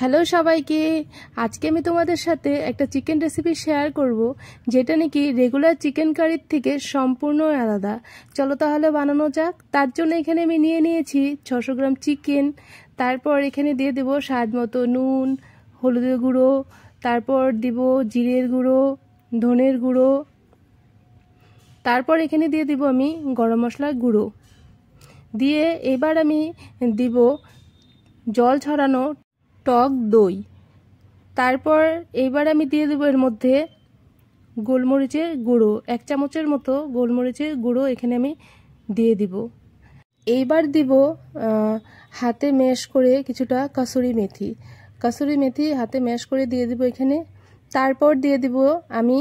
Hello সবাইকে, আজকে আমি তোমাদের সাথে একটা চিকেন রেসিপি শেয়ার করব, যেটা নাকি রেগুলার চিকেন কারির থেকে সম্পূর্ণ আলাদা। চলো তাহলে বানানো যাক। তার জন্য এখানে আমি নিয়ে নিয়েছি 600 গ্রাম চিকেন। তারপর এখানে দিয়ে দেব স্বাদ মতো নুন, হলুদের গুঁড়ো, তারপর দিব জিরের গুঁড়ো, ধনের গুঁড়ো, তারপর এখানে দিয়ে দিব আমি গরম মশলার গুঁড়ো দিয়ে এবার আমি দিব জল ছড়ানো টক দই। তারপর এইবার আমি দিয়ে দেবো এর মধ্যে গোলমরিচের গুঁড়ো, 1 চামচের মতো গোলমরিচের গুঁড়ো এখানে আমি দিয়ে দিব। এইবার দিব হাতে ম্যাশ করে কিছুটা কাসুরি মেথি হাতে ম্যাশ করে দিয়ে দিব এখানে। তারপর দিয়ে দিব আমি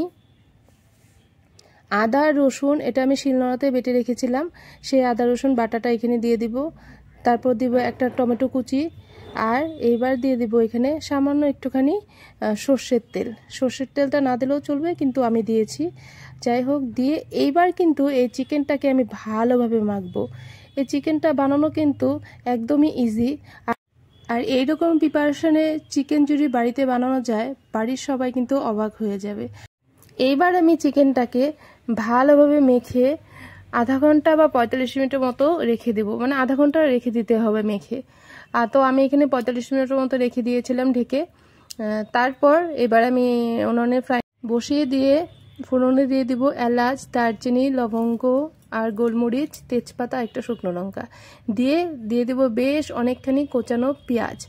আদা রসুন, এটা আমি শিলনোড়াতে বেটে রেখেছিলাম, সেই আদা রসুন বাটাটা এখানে দিয়ে দিব। তারপর দিব একটা টমেটো কুচি, আর এইবার দিয়ে দিব এখানে সামান্য একটুখানি সর্ষের তেলটা না দিলেও চলবে, কিন্তু আমি দিয়েছি। যাই হোক, দিয়ে এইবার কিন্তু এই চিকেনটাকে আমি ভালোভাবে মাখবো। এই চিকেনটা বানানো কিন্তু একদমই ইজি, আর এইরকম প্রিপারেশনে চিকেন যদি বাড়িতে বানানো যায়, বাড়ির সবাই কিন্তু অবাক হয়ে যাবে। এইবার আমি চিকেনটাকে ভালোভাবে মেখে আধা ঘন্টা বা 45 মিনিটের মতো রেখে দেবো, মানে আধা ঘন্টা রেখে দিতে হবে মেখে। তো আমি এখানে 45 মিনিটের মতো রেখে দিয়েছিলাম ঢেকে। তারপর এবার আমি উনুনে ফ্রাই বসিয়ে দিয়ে ফোড়নে দিয়ে দিব এলাচ, দারচিনি, লবঙ্গ আর গোলমরিচ, তেজপাতা, একটা শুকনো লঙ্কা দিয়ে দেবো বেশ অনেকখানি কোচানো পেঁয়াজ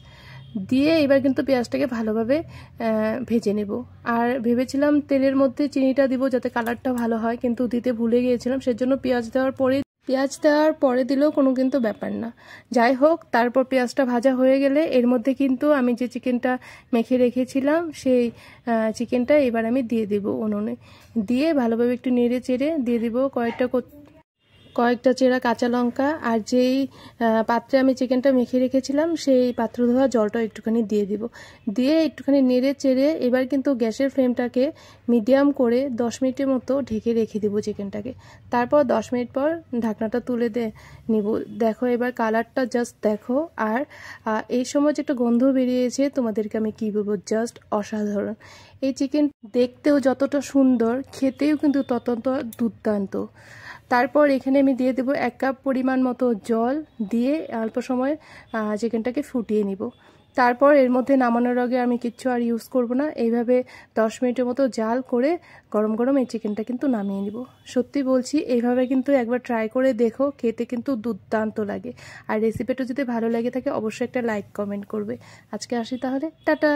দিয়ে এবার কিন্তু পেঁয়াজটাকে ভালোভাবে ভেজে নেব। আর ভেবেছিলাম তেলের মধ্যে চিনিটা দিব যাতে কালারটা ভালো হয়, কিন্তু দিতে ভুলে গিয়েছিলাম, সেজন্য পেঁয়াজ দেওয়ার পরে দিলেও কোনো কিন্তু ব্যাপার না। যাই হোক, তারপর পেঁয়াজটা ভাজা হয়ে গেলে এর মধ্যে কিন্তু আমি যে চিকেনটা মেখে রেখেছিলাম সেই চিকেনটা এবার আমি দিয়ে দেব উনুনে। দিয়ে ভালোভাবে একটু নেড়ে চেড়ে দিয়ে দিব কয়েকটা চেরা কাঁচা লঙ্কা, আর যেই পাত্রে আমি চিকেনটা মেখে রেখেছিলাম সেই পাত্র ধোয়া জলটা একটুখানি দিয়ে দিব। দিয়ে একটুখানি নেড়ে চেড়ে এবার কিন্তু গ্যাসের ফ্লেমটাকে মিডিয়াম করে 10 মিনিটের মতো ঢেকে রেখে দেবো চিকেনটাকে। তারপর 10 মিনিট পর ঢাকনাটা তুলে নিব। দেখো এবার কালারটা জাস্ট দেখো, আর এই সময় যে একটা গন্ধ বেরিয়েছে তোমাদেরকে আমি কি বলবো, জাস্ট অসাধারণ। এই চিকেন দেখতেও যতটা সুন্দর, খেতেও কিন্তু ততটা দুর্দান্ত। তারপর এখানে আমি দিয়ে দেবো 1 কাপ পরিমাণ মতো জল, দিয়ে অল্প সময় চিকেনটাকে ফুটিয়ে নিব। তারপর এর মধ্যে নামানোর আগে আমি কিচ্ছু আর ইউজ করব না, এইভাবে 10 মিনিটের মতো জাল করে গরম গরম এই চিকেনটা কিন্তু নামিয়ে নিব। সত্যি বলছি, এইভাবে কিন্তু একবার ট্রাই করে দেখো, খেতে কিন্তু দুর্দান্ত লাগে। আর রেসিপিটা যদি ভালো লাগে থাকে অবশ্যই একটা লাইক কমেন্ট করবে। আজকে আসি তাহলে, টাটা।